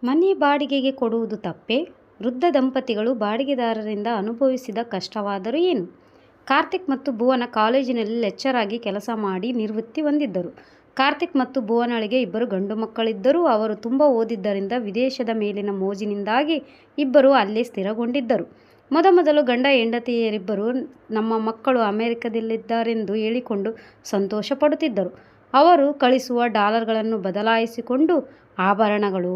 ಮನೆ ಬಾಡಿಗೆಗೆ ಕೊಡುವುದು ತಪ್ಪೇ? ವೃದ್ಧ ದಂಪತಿಗಳು ಬಾಡಿಗೆದಾರರಿಂದ ಅನುಭವಿಸಿದ ಕಷ್ಟವಾದರೂ ಏನು? ಕಾರ್ತಿಕ್ ಮತ್ತು ಭುವನ ಕಾಲೇಜಿನಲ್ಲಿ ಲೆಕ್ಚರ್ ಆಗಿ ಕೆಲಸ ಮಾಡಿ ನಿವೃತ್ತಿ ಹೊಂದಿದ್ದರು. ಕಾರ್ತಿಕ್ ಮತ್ತು ಭುವನಳಿಗೆ ಇಬ್ಬರು ಗಂಡು ಮಕ್ಕಳಿದ್ದರು. ಅವರು ತುಂಬ ಓದಿದ್ದರಿಂದ ವಿದೇಶದ ಮೇಲಿನ ಮೋಜಿನಿಂದಾಗಿ ಇಬ್ಬರು ಅಲ್ಲೇ ಸ್ಥಿರಗೊಂಡಿದ್ದರು. ಮೊದಮೊದಲು ಗಂಡ ಹೆಂಡತಿಯರಿಬ್ಬರು ನಮ್ಮ ಮಕ್ಕಳು ಅಮೆರಿಕದಲ್ಲಿದ್ದಾರೆಂದು ಹೇಳಿಕೊಂಡು ಸಂತೋಷ ಪಡುತ್ತಿದ್ದರು. ಅವರು ಕಳಿಸುವ ಡಾಲರ್ಗಳನ್ನು ಬದಲಾಯಿಸಿಕೊಂಡು ಆಭರಣಗಳು,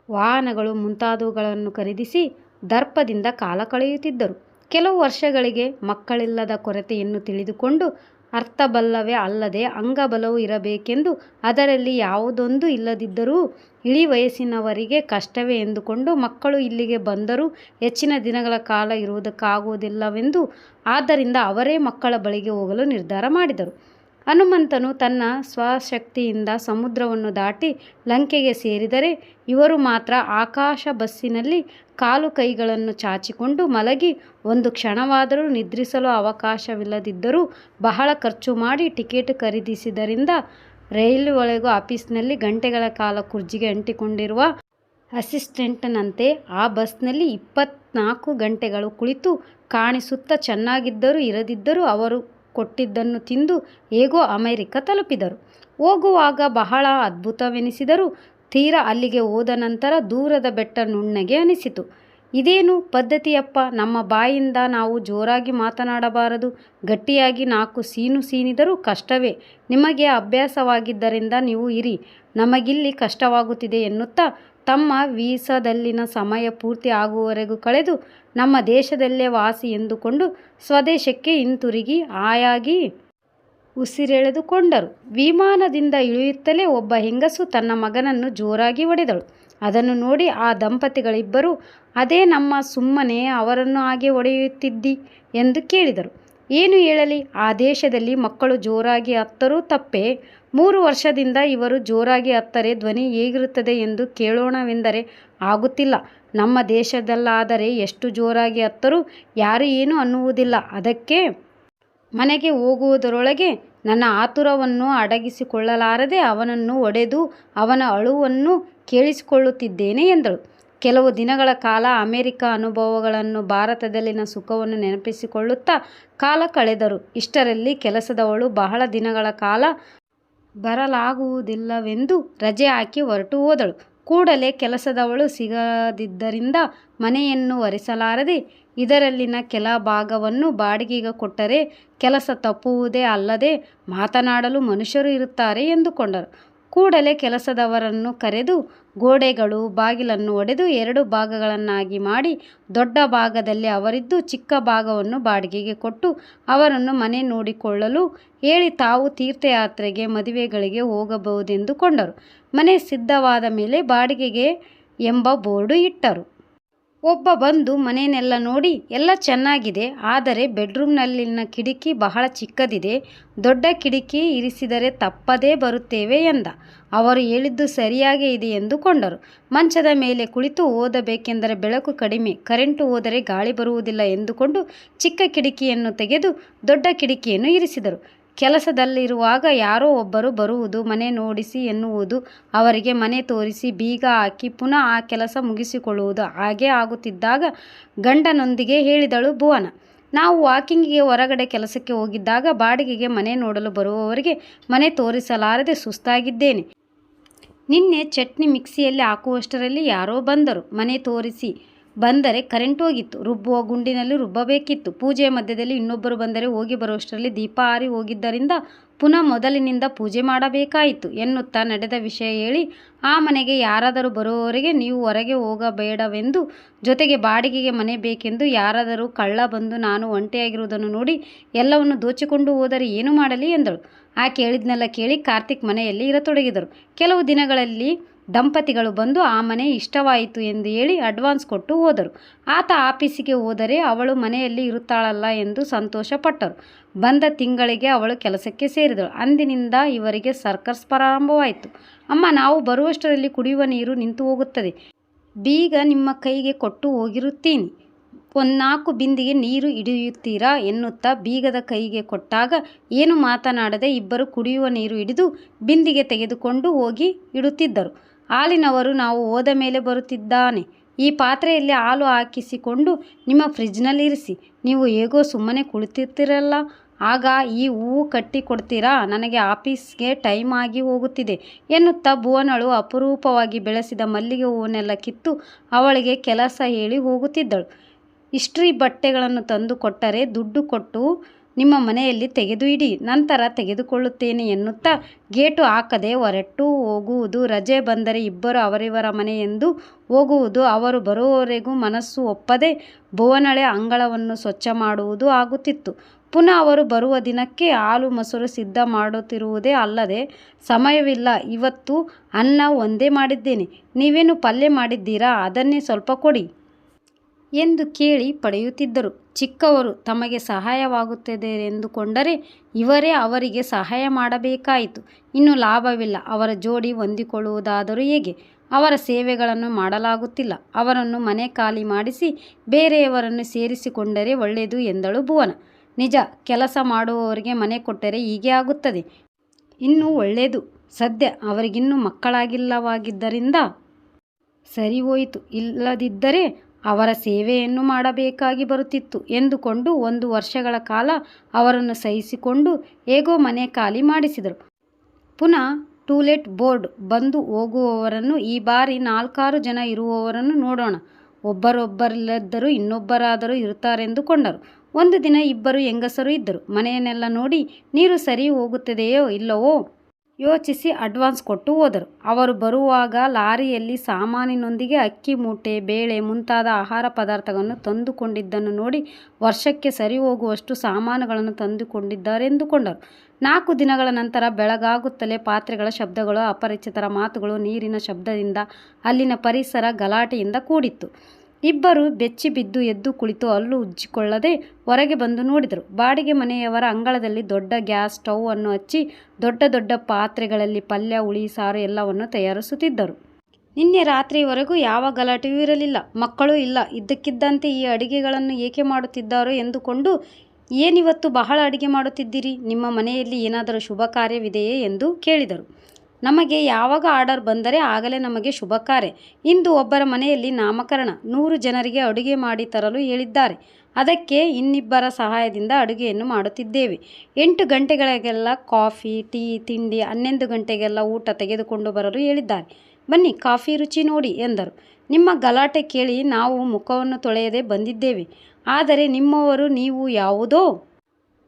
ವಾಹನಗಳು ಮುಂತಾದವುಗಳನ್ನು ಖರೀದಿಸಿ ದರ್ಪದಿಂದ ಕಾಲ ಕಳೆಯುತ್ತಿದ್ದರು. ಕೆಲವು ವರ್ಷಗಳಿಗೆ ಮಕ್ಕಳಿಲ್ಲದ ಕೊರತೆಯನ್ನು ತಿಳಿದುಕೊಂಡು ಅರ್ಥಬಲವೇ ಅಲ್ಲದೆ ಅಂಗಬಲವೂ ಇರಬೇಕೆಂದು, ಅದರಲ್ಲಿ ಯಾವುದೊಂದು ಇಲ್ಲದಿದ್ದರೂ ಇಳಿ ವಯಸ್ಸಿನವರಿಗೆ ಕಷ್ಟವೇ ಎಂದುಕೊಂಡು ಮಕ್ಕಳು ಇಲ್ಲಿಗೆ ಬಂದರೂ ಹೆಚ್ಚಿನ ದಿನಗಳ ಕಾಲ ಇರುವುದಕ್ಕಾಗುವುದಿಲ್ಲವೆಂದು, ಆದ್ದರಿಂದ ಅವರೇ ಮಕ್ಕಳ ಬಳಿಗೆ ಹೋಗಲು ನಿರ್ಧಾರ ಮಾಡಿದರು. ಹನುಮಂತನು ತನ್ನ ಸ್ವಶಕ್ತಿಯಿಂದ ಸಮುದ್ರವನ್ನು ದಾಟಿ ಲಂಕೆಗೆ ಸೇರಿದರೆ, ಇವರು ಮಾತ್ರ ಆಕಾಶ ಬಸ್ಸಿನಲ್ಲಿ ಕಾಲು ಕೈಗಳನ್ನು ಚಾಚಿಕೊಂಡು ಮಲಗಿ ಒಂದು ಕ್ಷಣವಾದರೂ ನಿದ್ರಿಸಲು ಅವಕಾಶವಿಲ್ಲದಿದ್ದರೂ ಬಹಳ ಖರ್ಚು ಮಾಡಿ ಟಿಕೆಟ್ ಖರೀದಿಸಿದ್ದರಿಂದ ರೈಲ್ವೆ ಆಫೀಸಿನಲ್ಲಿ ಗಂಟೆಗಳ ಕಾಲ ಕುರ್ಚಿಗೆ ಅಂಟಿಕೊಂಡಿರುವ ಅಸಿಸ್ಟೆಂಟನಂತೆ ಆ ಬಸ್ನಲ್ಲಿ 24 ಗಂಟೆಗಳು ಕುಳಿತು ಕಾಣಿಸುತ್ತಾ ಚೆನ್ನಾಗಿದ್ದರೂ ಇರದಿದ್ದರೂ ಅವರು ಕೊಟ್ಟಿದ್ದನ್ನು ತಿಂದು ಹೇಗೋ ಅಮೆರಿಕ ತಲುಪಿದರು. ಹೋಗುವಾಗ ಬಹಳ ಅದ್ಭುತವೆನಿಸಿದರೂ ತೀರಾ ಅಲ್ಲಿಗೆ ಹೋದ ನಂತರ ದೂರದ ಬೆಟ್ಟ ನುಣ್ಣಗೆ ಅನಿಸಿತು. ಇದೇನು ಪದ್ಧತಿಯಪ್ಪ, ನಮ್ಮ ಬಾಯಿಂದ ನಾವು ಜೋರಾಗಿ ಮಾತನಾಡಬಾರದು, ಗಟ್ಟಿಯಾಗಿ 4 ಸೀನು ಸೀನಿದರೂ ಕಷ್ಟವೇ, ನಿಮಗೆ ಅಭ್ಯಾಸವಾಗಿದ್ದರಿಂದ ನೀವು ಇರಿ, ನಮಗಿಲ್ಲಿ ಕಷ್ಟವಾಗುತ್ತಿದೆ ಎನ್ನುತ್ತಾ ತಮ್ಮ ವೀಸಾದಲ್ಲಿನ ಸಮಯ ಪೂರ್ತಿ ಆಗುವವರೆಗೂ ಕಳೆದು ನಮ್ಮ ದೇಶದಲ್ಲೇ ವಾಸಿ ಎಂದುಕೊಂಡು ಸ್ವದೇಶಕ್ಕೆ ಹಿಂತಿರುಗಿ ಹಾಯಾಗಿ ಉಸಿರೆಳೆದುಕೊಂಡರು. ವಿಮಾನದಿಂದ ಇಳಿಯುತ್ತಲೇ ಒಬ್ಬ ಹೆಂಗಸು ತನ್ನ ಮಗನನ್ನು ಜೋರಾಗಿ ಹೊಡೆದಳು. ಅದನ್ನು ನೋಡಿ ಆ ದಂಪತಿಗಳಿಬ್ಬರು, ಅದೇ ನಮ್ಮ ಸುಮ್ಮನೆ ಅವರನ್ನು ಹಾಗೆ ಹೊಡೆಯುತ್ತಿದ್ದಿ ಎಂದು ಕೇಳಿದರು. ಏನು ಹೇಳಲಿ, ಆ ದೇಶದಲ್ಲಿ ಮಕ್ಕಳು ಜೋರಾಗಿ ಅತ್ತರೂ ತಪ್ಪೇ? 3 ವರ್ಷದಿಂದ ಇವರು ಜೋರಾಗಿ ಅತ್ತರೆ ಧ್ವನಿ ಹೇಗಿರುತ್ತದೆ ಎಂದು ಕೇಳೋಣವೆಂದರೆ ಆಗುತ್ತಿಲ್ಲ. ನಮ್ಮ ದೇಶದಲ್ಲಾದರೆ ಎಷ್ಟು ಜೋರಾಗಿ ಅತ್ತರೂ ಯಾರೂ ಏನೂ ಅನ್ನುವುದಿಲ್ಲ. ಅದಕ್ಕೆ ಮನೆಗೆ ಹೋಗುವುದರೊಳಗೆ ನನ್ನ ಆತುರವನ್ನು ಅಡಗಿಸಿಕೊಳ್ಳಲಾರದೆ ಅವನನ್ನು ಹೊಡೆದು ಅವನ ಅಳುವನ್ನು ಕೇಳಿಸಿಕೊಳ್ಳುತ್ತಿದ್ದೇನೆ ಎಂದಳು. ಕೆಲವು ದಿನಗಳ ಕಾಲ ಅಮೆರಿಕ ಅನುಭವಗಳನ್ನು, ಭಾರತದಲ್ಲಿನ ಸುಖವನ್ನು ನೆನಪಿಸಿಕೊಳ್ಳುತ್ತಾ ಕಾಲ ಕಳೆದರು. ಇಷ್ಟರಲ್ಲಿ ಕೆಲಸದವಳು ಬಹಳ ದಿನಗಳ ಕಾಲ ಬರಲಾಗುವುದಿಲ್ಲವೆಂದು ರಜೆ ಹಾಕಿ ಹೊರಟು ಹೋದಳು. ಕೂಡಲೇ ಕೆಲಸದವಳು ಸಿಗದಿದ್ದರಿಂದ ಮನೆಯನ್ನು ಒರೆಸಲಾರದೆ ಇದರಲ್ಲಿನ ಕೆಲ ಭಾಗವನ್ನು ಬಾಡಿಗೆಗೆ ಕೊಟ್ಟರೆ ಕೆಲಸ ತಪ್ಪುವುದೇ ಅಲ್ಲದೆ ಮಾತನಾಡಲು ಮನುಷ್ಯರು ಇರುತ್ತಾರೆ ಎಂದುಕೊಂಡರು. ಕೂಡಲೇ ಕೆಲಸದವರನ್ನು ಕರೆದು ಗೋಡೆಗಳು ಬಾಗಿಲನ್ನು ಒಡೆದು 2 ಭಾಗಗಳನ್ನಾಗಿ ಮಾಡಿ ದೊಡ್ಡ ಭಾಗದಲ್ಲಿ ಅವರಿದ್ದು ಚಿಕ್ಕ ಭಾಗವನ್ನು ಬಾಡಿಗೆಗೆ ಕೊಟ್ಟು ಅವರನ್ನು ಮನೆ ನೋಡಿಕೊಳ್ಳಲು ಹೇಳಿ ತಾವು ತೀರ್ಥಯಾತ್ರೆಗೆ ಮದುವೆಗಳಿಗೆ ಹೋಗಬಹುದೆಂದುಕೊಂಡರು. ಮನೆ ಸಿದ್ಧವಾದ ಮೇಲೆ ಬಾಡಿಗೆಗೆ ಎಂಬ ಬೋರ್ಡು ಇಟ್ಟರು. ಒಬ್ಬ ಬಂದು ಮನೆಯನ್ನೆಲ್ಲ ನೋಡಿ, ಎಲ್ಲ ಚೆನ್ನಾಗಿದೆ, ಆದರೆ ಬೆಡ್ರೂಮ್ನಲ್ಲಿನ ಕಿಟಕಿ ಬಹಳ ಚಿಕ್ಕದಿದೆ, ದೊಡ್ಡ ಕಿಟಕಿ ಇರಿಸಿದರೆ ತಪ್ಪದೇ ಬರುತ್ತೇವೆ ಎಂದ. ಅವರು ಹೇಳಿದ್ದು ಸರಿಯಾಗೇ ಇದೆ ಎಂದುಕೊಂಡರು. ಮಂಚದ ಮೇಲೆ ಕುಳಿತು ಓದಬೇಕೆಂದರೆ ಬೆಳಕು ಕಡಿಮೆ, ಕರೆಂಟು ಹೋದರೆ ಗಾಳಿ ಬರುವುದಿಲ್ಲ ಎಂದುಕೊಂಡು ಚಿಕ್ಕ ಕಿಟಕಿಯನ್ನು ತೆಗೆದು ದೊಡ್ಡ ಕಿಟಕಿಯನ್ನು ಇರಿಸಿದರು. ಕೆಲಸದಲ್ಲಿರುವಾಗ ಯಾರೋ ಒಬ್ಬರು ಬರುವುದು, ಮನೆ ನೋಡಿಸಿ ಎನ್ನುವುದು, ಅವರಿಗೆ ಮನೆ ತೋರಿಸಿ ಬೀಗ ಹಾಕಿ ಪುನಃ ಆ ಕೆಲಸ ಮುಗಿಸಿಕೊಳ್ಳುವುದು. ಹಾಗೆ ಆಗುತ್ತಿದ್ದಾಗ ಗಂಡನೊಂದಿಗೆ ಹೇಳಿದಳು ಭುವನ, ನಾವು ವಾಕಿಂಗಿಗೆ ಹೊರಗಡೆ ಕೆಲಸಕ್ಕೆ ಹೋಗಿದ್ದಾಗ ಬಾಡಿಗೆಗೆ ಮನೆ ನೋಡಲು ಬರುವವರಿಗೆ ಮನೆ ತೋರಿಸಲಾರದೆ ಸುಸ್ತಾಗಿದ್ದೇನೆ. ನಿನ್ನೆ ಚಟ್ನಿ ಮಿಕ್ಸಿಯಲ್ಲಿ ಹಾಕುವಷ್ಟರಲ್ಲಿ ಯಾರೋ ಬಂದರು. ಮನೆ ತೋರಿಸಿ ಬಂದರೆ ಕರೆಂಟ್ ಹೋಗಿತ್ತು, ರುಬ್ಬುವ ಗುಂಡಿನಲ್ಲಿ ರುಬ್ಬಬೇಕಿತ್ತು. ಪೂಜೆಯ ಮಧ್ಯದಲ್ಲಿ ಇನ್ನೊಬ್ಬರು ಬಂದರೆ ಹೋಗಿ ಬರುವಷ್ಟರಲ್ಲಿ ದೀಪ ಆರಿ ಹೋಗಿದ್ದರಿಂದ ಪುನಃ ಮೊದಲಿನಿಂದ ಪೂಜೆ ಮಾಡಬೇಕಾಯಿತು ಎನ್ನುತ್ತಾ ನಡೆದ ವಿಷಯ ಹೇಳಿ, ಆ ಮನೆಗೆ ಯಾರಾದರೂ ಬರುವವರೆಗೆ ನೀವು ಹೊರಗೆ ಹೋಗಬೇಡವೆಂದು, ಜೊತೆಗೆ ಬಾಡಿಗೆಗೆ ಮನೆ ಬೇಕೆಂದು ಯಾರಾದರೂ ಕಳ್ಳ ಬಂದು ನಾನು ಒಂಟಿಯಾಗಿರುವುದನ್ನು ನೋಡಿ ಎಲ್ಲವನ್ನು ದೋಚಿಕೊಂಡು ಹೋದರೆ ಏನು ಮಾಡಲಿ ಎಂದಳು. ಆಕೆ ಹೇಳಿದ್ನೆಲ್ಲ ಕೇಳಿ ಕಾರ್ತಿಕ್ ಮನೆಯಲ್ಲಿ ಇರತೊಡಗಿದರು. ಕೆಲವು ದಿನಗಳಲ್ಲಿ ದಂಪತಿಗಳು ಬಂದು ಆ ಮನೆ ಇಷ್ಟವಾಯಿತು ಎಂದು ಹೇಳಿ ಅಡ್ವಾನ್ಸ್ ಕೊಟ್ಟು ಹೋದರು. ಆತ ಆಫೀಸಿಗೆ ಹೋದರೆ ಅವಳು ಮನೆಯಲ್ಲಿ ಇರುತ್ತಾಳಲ್ಲ ಎಂದು ಸಂತೋಷಪಟ್ಟರು. ಬಂದ ತಿಂಗಳಿಗೆ ಅವಳು ಕೆಲಸಕ್ಕೆ ಸೇರಿದಳು. ಅಂದಿನಿಂದ ಇವರಿಗೆ ಸರ್ಕಸ್ ಪ್ರಾರಂಭವಾಯಿತು. ಅಮ್ಮ, ನಾವು ಬರುವಷ್ಟರಲ್ಲಿ ಕುಡಿಯುವ ನೀರು ನಿಂತು ಹೋಗುತ್ತದೆ, ಬೀಗ ನಿಮ್ಮ ಕೈಗೆ ಕೊಟ್ಟು ಹೋಗಿರುತ್ತೀನಿ, 4 ಬಿಂದಿಗೆ ನೀರು ಹಿಡಿಯುತ್ತೀರಾ ಎನ್ನುತ್ತಾ ಬೀಗದ ಕೈಗೆ ಕೊಟ್ಟಾಗ ಏನು ಮಾತನಾಡದೆ ಇಬ್ಬರು ಕುಡಿಯುವ ನೀರು ಹಿಡಿದು ಬಿಂದಿಗೆ ತೆಗೆದುಕೊಂಡು ಹೋಗಿ ಇಡುತ್ತಿದ್ದರು. ಹಾಲಿನವರು ನಾವು ಹೋದ ಮೇಲೆ ಬರುತ್ತಿದ್ದಾನೆ. ಈ ಪಾತ್ರೆಯಲ್ಲಿ ಹಾಲು ಹಾಕಿಸಿಕೊಂಡು ನಿಮ್ಮ ಫ್ರಿಜ್ನಲ್ಲಿರಿಸಿ. ನೀವು ಹೇಗೋ ಸುಮ್ಮನೆ ಕುಳಿತಿರ್ತಿರಲ್ಲ, ಆಗ ಈ ಹೂವು ಕಟ್ಟಿ ಕೊಡ್ತೀರಾ? ನನಗೆ ಆಫೀಸ್ಗೆ ಟೈಮ್ ಆಗಿ ಹೋಗುತ್ತಿದೆ ಎನ್ನುತ್ತಾ ಭುವನಳು ಅಪರೂಪವಾಗಿ ಬೆಳೆಸಿದ ಮಲ್ಲಿಗೆ ಹೂವನ್ನೆಲ್ಲ ಕಿತ್ತು ಅವಳಿಗೆ ಕೆಲಸ ಹೇಳಿ ಹೋಗುತ್ತಿದ್ದಳು. ಇಸ್ತ್ರಿ ಬಟ್ಟೆಗಳನ್ನು ತಂದು ಕೊಟ್ಟರೆ ದುಡ್ಡು ಕೊಟ್ಟು ನಿಮ್ಮ ಮನೆಯಲ್ಲಿ ತೆಗೆದು ಇಡಿ, ನಂತರ ತೆಗೆದುಕೊಳ್ಳುತ್ತೇನೆ ಎನ್ನುತ್ತಾ ಗೇಟು ಹಾಕದೆ ಹೊರಟು ಹೋಗುವುದು. ರಜೆ ಬಂದರೆ ಇಬ್ಬರು ಅವರಿವರ ಮನೆ ಎಂದು ಹೋಗುವುದು. ಅವರು ಬರುವವರೆಗೂ ಮನಸ್ಸು ಒಪ್ಪದೆ ಭುವನಳೆ ಅಂಗಳವನ್ನು ಸ್ವಚ್ಛ ಮಾಡುವುದು ಆಗುತ್ತಿತ್ತು. ಪುನಃ ಅವರು ಬರುವ ದಿನಕ್ಕೆ ಹಾಲು ಮೊಸರು ಸಿದ್ಧ ಮಾಡುತ್ತಿರುವುದೇ ಅಲ್ಲದೆ ಸಮಯವಿಲ್ಲ. ಇವತ್ತು ಅನ್ನ ಒಂದೇ ಮಾಡಿದ್ದೇನೆ, ನೀವೇನು ಪಲ್ಯ ಮಾಡಿದ್ದೀರಾ? ಅದನ್ನೇ ಸ್ವಲ್ಪ ಕೊಡಿ ಎಂದು ಕೇಳಿ ಪಡೆಯುತ್ತಿದ್ದರು. ಚಿಕ್ಕವರು ತಮಗೆ ಸಹಾಯವಾಗುತ್ತದೆ ಎಂದುಕೊಂಡರೆ ಇವರೇ ಅವರಿಗೆ ಸಹಾಯ ಮಾಡಬೇಕಾಯಿತು. ಇನ್ನು ಲಾಭವಿಲ್ಲ. ಅವರ ಜೋಡಿ ಹೊಂದಿಕೊಳ್ಳುವುದಾದರೂ ಹೇಗೆ? ಅವರ ಸೇವೆಗಳನ್ನು ಮಾಡಲಾಗುತ್ತಿಲ್ಲ. ಅವರನ್ನು ಮನೆ ಖಾಲಿ ಮಾಡಿಸಿ ಬೇರೆಯವರನ್ನು ಸೇರಿಸಿಕೊಂಡರೆ ಒಳ್ಳೆಯದು ಎಂದಳು ಭುವನ. ನಿಜ, ಕೆಲಸ ಮಾಡುವವರಿಗೆ ಮನೆ ಕೊಟ್ಟರೆ ಹೀಗೆ ಆಗುತ್ತದೆ. ಇನ್ನೂ ಒಳ್ಳೆಯದು. ಸದ್ಯ ಅವರಿಗಿನ್ನೂ ಮಕ್ಕಳಾಗಿಲ್ಲವಾಗಿದ್ದರಿಂದ ಸರಿ ಹೋಯಿತು, ಇಲ್ಲದಿದ್ದರೆ ಅವರ ಸೇವೆಯನ್ನು ಮಾಡಬೇಕಾಗಿ ಬರುತ್ತಿತ್ತು ಎಂದುಕೊಂಡು 1 ವರ್ಷಗಳ ಕಾಲ ಅವರನ್ನು ಸಹಿಸಿಕೊಂಡು ಹೇಗೋ ಮನೆ ಖಾಲಿ ಮಾಡಿಸಿದರು. ಪುನಃ ಟೂಲೆಟ್ ಬೋರ್ಡ್ ಬಂದು ಹೋಗುವವರನ್ನು, ಈ ಬಾರಿ 4-6 ಜನ ಇರುವವರನ್ನು ನೋಡೋಣ, ಒಬ್ಬರೊಬ್ಬರಿಲ್ಲದರೂ ಇನ್ನೊಬ್ಬರಾದರೂ ಇರುತ್ತಾರೆಂದುಕೊಂಡರು. ಒಂದು ದಿನ 2 ಹೆಂಗಸರು ಇದ್ದರು. ಮನೆಯನ್ನೆಲ್ಲ ನೋಡಿ ನೀರು ಸರಿ ಹೋಗುತ್ತದೆಯೋ ಇಲ್ಲವೋ ಯೋಚಿಸಿ ಅಡ್ವಾನ್ಸ್ ಕೊಟ್ಟು ಹೋದರು. ಅವರು ಬರುವಾಗ ಲಾರಿಯಲ್ಲಿ ಸಾಮಾನಿನೊಂದಿಗೆ ಅಕ್ಕಿ ಮೂಟೆ, ಬೇಳೆ ಮುಂತಾದ ಆಹಾರ ಪದಾರ್ಥಗಳನ್ನು ತಂದುಕೊಂಡಿದ್ದನ್ನು ನೋಡಿ ವರ್ಷಕ್ಕೆ ಸರಿ ಹೋಗುವಷ್ಟು ಸಾಮಾನುಗಳನ್ನು ತಂದುಕೊಂಡಿದ್ದಾರೆಂದುಕೊಂಡರು. 4 ದಿನಗಳ ನಂತರ ಬೆಳಗಾಗುತ್ತಲೇ ಪಾತ್ರೆಗಳ ಶಬ್ದಗಳು, ಅಪರಿಚಿತರ ಮಾತುಗಳು, ನೀರಿನ ಶಬ್ದದಿಂದ ಅಲ್ಲಿನ ಪರಿಸರ ಗಲಾಟೆಯಿಂದ ಕೂಡಿತ್ತು. ಇಬ್ಬರು ಬೆಚ್ಚಿ ಬಿದ್ದು ಎದ್ದು ಕುಳಿತು ಹಲ್ಲು ಉಜ್ಜಿಕೊಳ್ಳದೆ ಹೊರಗೆ ಬಂದು ನೋಡಿದರು. ಬಾಡಿಗೆ ಮನೆಯವರ ಅಂಗಳದಲ್ಲಿ ದೊಡ್ಡ ಗ್ಯಾಸ್ ಸ್ಟವ್ ಅನ್ನು ಹಚ್ಚಿ ದೊಡ್ಡ ದೊಡ್ಡ ಪಾತ್ರೆಗಳಲ್ಲಿ ಪಲ್ಯ, ಹುಳಿ, ಸಾರು ಎಲ್ಲವನ್ನು ತಯಾರಿಸುತ್ತಿದ್ದರು. ನಿನ್ನೆ ರಾತ್ರಿಯವರೆಗೂ ಯಾವ ಗಲಾಟೆಯೂ ಇರಲಿಲ್ಲ, ಮಕ್ಕಳೂ ಇಲ್ಲ. ಇದ್ದಕ್ಕಿದ್ದಂತೆ ಈ ಅಡಿಗೆಗಳನ್ನು ಏಕೆ ಮಾಡುತ್ತಿದ್ದಾರೋ ಎಂದುಕೊಂಡು, ಏನಿವತ್ತು ಬಹಳ ಅಡಿಗೆ ಮಾಡುತ್ತಿದ್ದೀರಿ? ನಿಮ್ಮ ಮನೆಯಲ್ಲಿ ಏನಾದರೂ ಶುಭ ಕಾರ್ಯವಿದೆಯೇ ಎಂದು ಕೇಳಿದರು. ನಮಗೆ ಯಾವಾಗ ಆರ್ಡರ್ ಬಂದರೆ ಆಗಲೇ ನಮಗೆ ಶುಭ ಕಾರ್ಯ. ಇಂದು ಒಬ್ಬರ ಮನೆಯಲ್ಲಿ ನಾಮಕರಣ, 100 ಜನರಿಗೆ ಅಡುಗೆ ಮಾಡಿ ತರಲು ಹೇಳಿದ್ದಾರೆ. ಅದಕ್ಕೆ ಇನ್ನಿಬ್ಬರ ಸಹಾಯದಿಂದ ಅಡುಗೆಯನ್ನು ಮಾಡುತ್ತಿದ್ದೇವೆ. 8 ಗಂಟೆಗಳಿಗೆಲ್ಲ ಕಾಫಿ, ಟೀ, ತಿಂಡಿ, 11 ಗಂಟೆಗೆಲ್ಲ ಊಟ ತೆಗೆದುಕೊಂಡು ಬರಲು ಹೇಳಿದ್ದಾರೆ. ಬನ್ನಿ, ಕಾಫಿ ರುಚಿ ನೋಡಿ ಎಂದರು. ನಿಮ್ಮ ಗಲಾಟೆ ಕೇಳಿ ನಾವು ಮುಖವನ್ನು ತೊಳೆಯದೆ ಬಂದಿದ್ದೇವೆ. ಆದರೆ ನಿಮ್ಮವರು ನೀವು ಯಾವುದೋ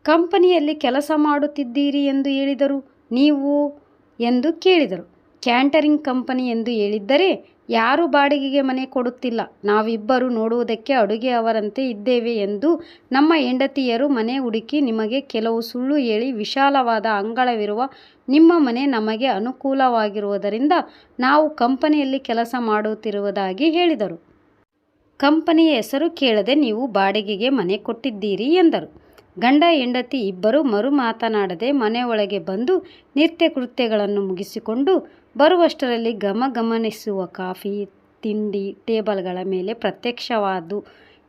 ಕಂಪನಿಯಲ್ಲಿ ಕೆಲಸ ಮಾಡುತ್ತಿದ್ದೀರಿ ಎಂದು ಹೇಳಿದರು. ನೀವು ಎಂದು ಕೇಳಿದರು. ಕ್ಯಾಟರಿಂಗ್ ಕಂಪನಿ ಎಂದು ಹೇಳಿದ್ದರೆ ಯಾರೂ ಬಾಡಿಗೆಗೆ ಮನೆ ಕೊಡುತ್ತಿಲ್ಲ. ನಾವಿಬ್ಬರು ನೋಡುವುದಕ್ಕೆ ಅಡುಗೆ ಅವರಂತೆ ಇದ್ದೇವೆ ಎಂದು ನಮ್ಮ ಹೆಂಡತಿಯರು ಮನೆ ಹುಡುಕಿ ನಿಮಗೆ ಕೆಲವು ಸುಳ್ಳು ಹೇಳಿ ವಿಶಾಲವಾದ ಅಂಗಳವಿರುವ ನಿಮ್ಮ ಮನೆ ನಮಗೆ ಅನುಕೂಲವಾಗಿರುವುದರಿಂದ ನಾವು ಕಂಪನಿಯಲ್ಲಿ ಕೆಲಸ ಮಾಡುತ್ತಿರುವುದಾಗಿ ಹೇಳಿದರು. ಕಂಪನಿಯ ಹೆಸರು ಕೇಳದೆ ನೀವು ಬಾಡಿಗೆಗೆ ಮನೆ ಕೊಟ್ಟಿದ್ದೀರಿ ಎಂದರು. ಗಂಡ ಹೆಂಡತಿ ಇಬ್ಬರು ಮರು ಮಾತನಾಡದೆ ಮನೆಯೊಳಗೆ ಬಂದು ನಿತ್ಯ ಕೃತ್ಯಗಳನ್ನು ಮುಗಿಸಿಕೊಂಡು ಬರುವಷ್ಟರಲ್ಲಿ ಗಮನಿಸುವ ಕಾಫಿ, ತಿಂಡಿ ಟೇಬಲ್ಗಳ ಮೇಲೆ ಪ್ರತ್ಯಕ್ಷವಾದು.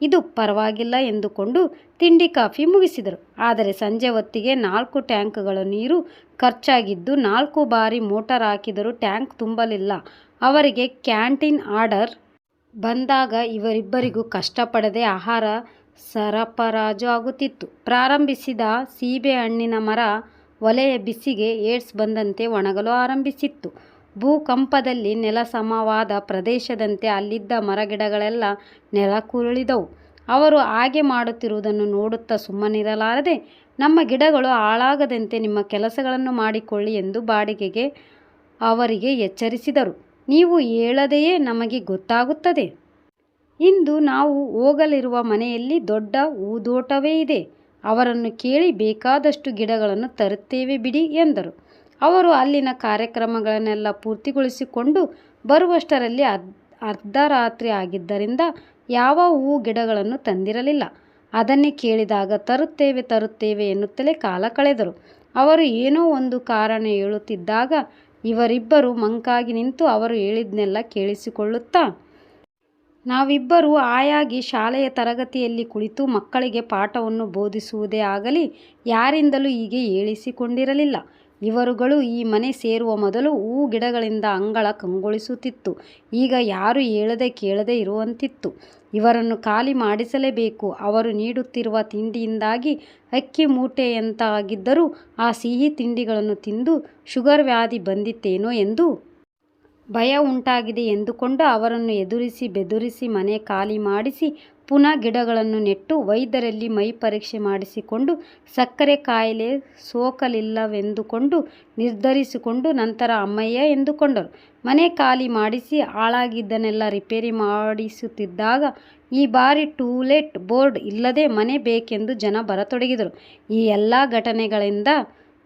ಇದು ಪರವಾಗಿಲ್ಲ ಎಂದುಕೊಂಡು ತಿಂಡಿ ಕಾಫಿ ಮುಗಿಸಿದರು. ಆದರೆ ಸಂಜೆ ಹೊತ್ತಿಗೆ 4 ಟ್ಯಾಂಕ್ಗಳು ನೀರು ಖರ್ಚಾಗಿದ್ದು 4 ಬಾರಿ ಮೋಟಾರ್ ಹಾಕಿದರೂ ಟ್ಯಾಂಕ್ ತುಂಬಲಿಲ್ಲ. ಅವರಿಗೆ ಕ್ಯಾಂಟೀನ್ ಆರ್ಡರ್ ಬಂದಾಗ ಇವರಿಬ್ಬರಿಗೂ ಕಷ್ಟಪಡದೆ ಆಹಾರ ಸರಬರಾಜು ಆಗುತ್ತಿತ್ತು. ಪ್ರಾರಂಭಿಸಿದ ಸೀಬೆ ಹಣ್ಣಿನ ಮರ ಒಲೆಯ ಬಿಸಿಗೆ ಏಡ್ಸ್ ಬಂದಂತೆ ಒಣಗಲು ಆರಂಭಿಸಿತ್ತು. ಭೂಕಂಪದಲ್ಲಿ ನೆಲಸಮವಾದ ಪ್ರದೇಶದಂತೆ ಅಲ್ಲಿದ್ದ ಮರಗಿಡಗಳೆಲ್ಲ ನೆಲಕ್ಕುರುಳಿದವು. ಅವರು ಹಾಗೆ ಮಾಡುತ್ತಿರುವುದನ್ನು ನೋಡುತ್ತಾ ಸುಮ್ಮನಿರಲಾರದೆ, ನಮ್ಮ ಗಿಡಗಳು ಹಾಳಾಗದಂತೆ ನಿಮ್ಮ ಕೆಲಸಗಳನ್ನು ಮಾಡಿಕೊಳ್ಳಿ ಎಂದು ಬಾಡಿಗೆಗೆ ಅವರಿಗೆ ಎಚ್ಚರಿಸಿದರು. ನೀವು ಹೇಳದೆಯೇ ನಮಗೆ ಗೊತ್ತಾಗುತ್ತದೆ. ಇಂದು ನಾವು ಹೋಗಲಿರುವ ಮನೆಯಲ್ಲಿ ದೊಡ್ಡ ಹೂದೋಟವೇ ಇದೆ. ಅವರನ್ನು ಕೇಳಿ ಬೇಕಾದಷ್ಟು ಗಿಡಗಳನ್ನು ತರುತ್ತೇವೆ ಬಿಡಿ ಎಂದರು. ಅವರು ಅಲ್ಲಿನ ಕಾರ್ಯಕ್ರಮಗಳನ್ನೆಲ್ಲ ಪೂರ್ತಿಗೊಳಿಸಿಕೊಂಡು ಬರುವಷ್ಟರಲ್ಲಿ ಅರ್ಧರಾತ್ರಿ ಆಗಿದ್ದರಿಂದ ಯಾವ ಹೂ ಗಿಡಗಳನ್ನು ತಂದಿರಲಿಲ್ಲ. ಅದನ್ನೇ ಕೇಳಿದಾಗ ತರುತ್ತೇವೆ ಎನ್ನುತ್ತಲೇ ಕಾಲ ಕಳೆದರು. ಅವರು ಏನೋ ಒಂದು ಕಾರಣ ಹೇಳುತ್ತಿದ್ದಾಗ ಇವರಿಬ್ಬರು ಮಂಕಾಗಿ ನಿಂತು ಅವರು ಹೇಳಿದ್ನೆಲ್ಲ ಕೇಳಿಸಿಕೊಳ್ಳುತ್ತಾ, ನಾವಿಬ್ಬರೂ ಆಯಾಗಿ ಶಾಲೆಯ ತರಗತಿಯಲ್ಲಿ ಕುಳಿತು ಮಕ್ಕಳಿಗೆ ಪಾಠವನ್ನು ಬೋಧಿಸುವುದೇ ಆಗಲಿ ಯಾರಿಂದಲೂ ಹೀಗೆ ಹೇಳಿಸಿಕೊಂಡಿರಲಿಲ್ಲ. ಇವರುಗಳು ಈ ಮನೆ ಸೇರುವ ಮೊದಲು ಹೂ ಗಿಡಗಳಿಂದ ಅಂಗಳ ಕಂಗೊಳಿಸುತ್ತಿತ್ತು. ಈಗ ಯಾರು ಹೇಳದೆ ಕೇಳದೆ ಇರುವಂತಿತ್ತು. ಇವರನ್ನು ಖಾಲಿ ಮಾಡಿಸಲೇಬೇಕು. ಅವರು ನೀಡುತ್ತಿರುವ ತಿಂಡಿಯಿಂದಾಗಿ ಅಕ್ಕಿ ಮೂಟೆಯಂತಾಗಿದ್ದರೂ ಆ ಸಿಹಿ ತಿಂಡಿಗಳನ್ನು ತಿಂದು ಶುಗರ್ ವ್ಯಾಧಿ ಬಂದಿತ್ತೇನೋ ಎಂದು ಭಯ ಉಂಟಾಗಿದೆ ಎಂದುಕೊಂಡು ಅವರನ್ನು ಎದುರಿಸಿ ಬೆದರಿಸಿ ಮನೆ ಖಾಲಿ ಮಾಡಿಸಿ ಪುನಃ ಗಿಡಗಳನ್ನು ನೆಟ್ಟು ವೈದ್ಯರಲ್ಲಿ ಮೈ ಪರೀಕ್ಷೆ ಮಾಡಿಸಿಕೊಂಡು ಸಕ್ಕರೆ ಕಾಯಿಲೆ ಸೋಕಲಿಲ್ಲವೆಂದುಕೊಂಡು ನಿರ್ಧರಿಸಿಕೊಂಡು ನಂತರ ಅಮ್ಮಯ್ಯ ಎಂದುಕೊಂಡರು. ಮನೆ ಖಾಲಿ ಮಾಡಿಸಿ ಹಾಳಾಗಿದ್ದನ್ನೆಲ್ಲ ರಿಪೇರಿ ಮಾಡಿಸುತ್ತಿದ್ದಾಗ ಈ ಬಾರಿ ಟೂಲೆಟ್ ಬೋರ್ಡ್ ಇಲ್ಲದೆ ಮನೆ ಬೇಕೆಂದು ಜನ ಬರತೊಡಗಿದರು. ಈ ಎಲ್ಲ ಘಟನೆಗಳಿಂದ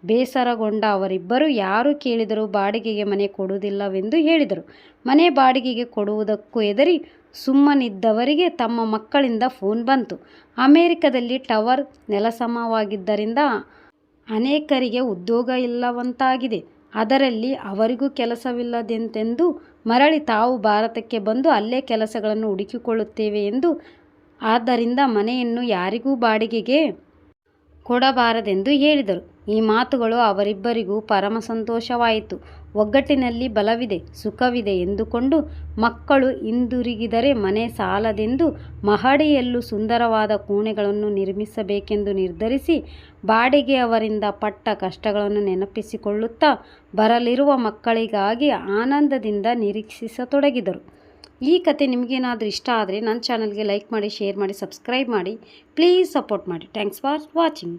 ಬೇಸರಗೊಂಡ ಅವರಿಬ್ಬರು ಯಾರು ಕೇಳಿದರೂ ಬಾಡಿಗೆಗೆ ಮನೆ ಕೊಡುವುದಿಲ್ಲವೆಂದು ಹೇಳಿದರು. ಮನೆ ಬಾಡಿಗೆಗೆ ಕೊಡುವುದಕ್ಕೂ ಹೆದರಿ ಸುಮ್ಮನಿದ್ದವರಿಗೆ ತಮ್ಮ ಮಕ್ಕಳಿಂದ ಫೋನ್ ಬಂತು. ಅಮೆರಿಕದಲ್ಲಿ ಟವರ್ ನೆಲಸಮವಾಗಿದ್ದರಿಂದ ಅನೇಕರಿಗೆ ಉದ್ಯೋಗ ಇಲ್ಲವಂತಾಗಿದೆ. ಅದರಲ್ಲಿ ಅವರಿಗೂ ಕೆಲಸವಿಲ್ಲದೆಂದು ಮರಳಿ ತಾವು ಭಾರತಕ್ಕೆ ಬಂದು ಅಲ್ಲೇ ಕೆಲಸಗಳನ್ನು ಹುಡುಕಿಕೊಳ್ಳುತ್ತೇವೆ ಎಂದು ಆದ್ದರಿಂದ ಮನೆಯನ್ನು ಯಾರಿಗೂ ಬಾಡಿಗೆಗೆ ಕೊಡಬಾರದೆಂದು ಹೇಳಿದರು. ಈ ಮಾತುಗಳು ಅವರಿಬ್ಬರಿಗೂ ಪರಮ ಸಂತೋಷವಾಯಿತು. ಒಗ್ಗಟ್ಟಿನಲ್ಲಿ ಬಲವಿದೆ, ಸುಖವಿದೆ ಎಂದುಕೊಂಡು ಮಕ್ಕಳು ಹಿಂದಿರುಗಿದರೆ ಮನೆ ಸಾಲದೆಂದು ಮಹಡಿಯಲ್ಲೂ ಸುಂದರವಾದ ಕೋಣೆಗಳನ್ನು ನಿರ್ಮಿಸಬೇಕೆಂದು ನಿರ್ಧರಿಸಿ ಬಾಡಿಗೆಯವರಿಂದ ಪಟ್ಟ ಕಷ್ಟಗಳನ್ನು ನೆನಪಿಸಿಕೊಳ್ಳುತ್ತಾ ಬರಲಿರುವ ಮಕ್ಕಳಿಗಾಗಿ ಆನಂದದಿಂದ ನಿರೀಕ್ಷಿಸತೊಡಗಿದರು. ಈ ಕತೆ ನಿಮಗೇನಾದರೂ ಇಷ್ಟ ಆದರೆ ನನ್ನ ಚಾನಲ್ಗೆ ಲೈಕ್ ಮಾಡಿ, ಶೇರ್ ಮಾಡಿ, ಸಬ್ಸ್ಕ್ರೈಬ್ ಮಾಡಿ. ಪ್ಲೀಸ್ ಸಪೋರ್ಟ್ ಮಾಡಿ. Thanks for watching.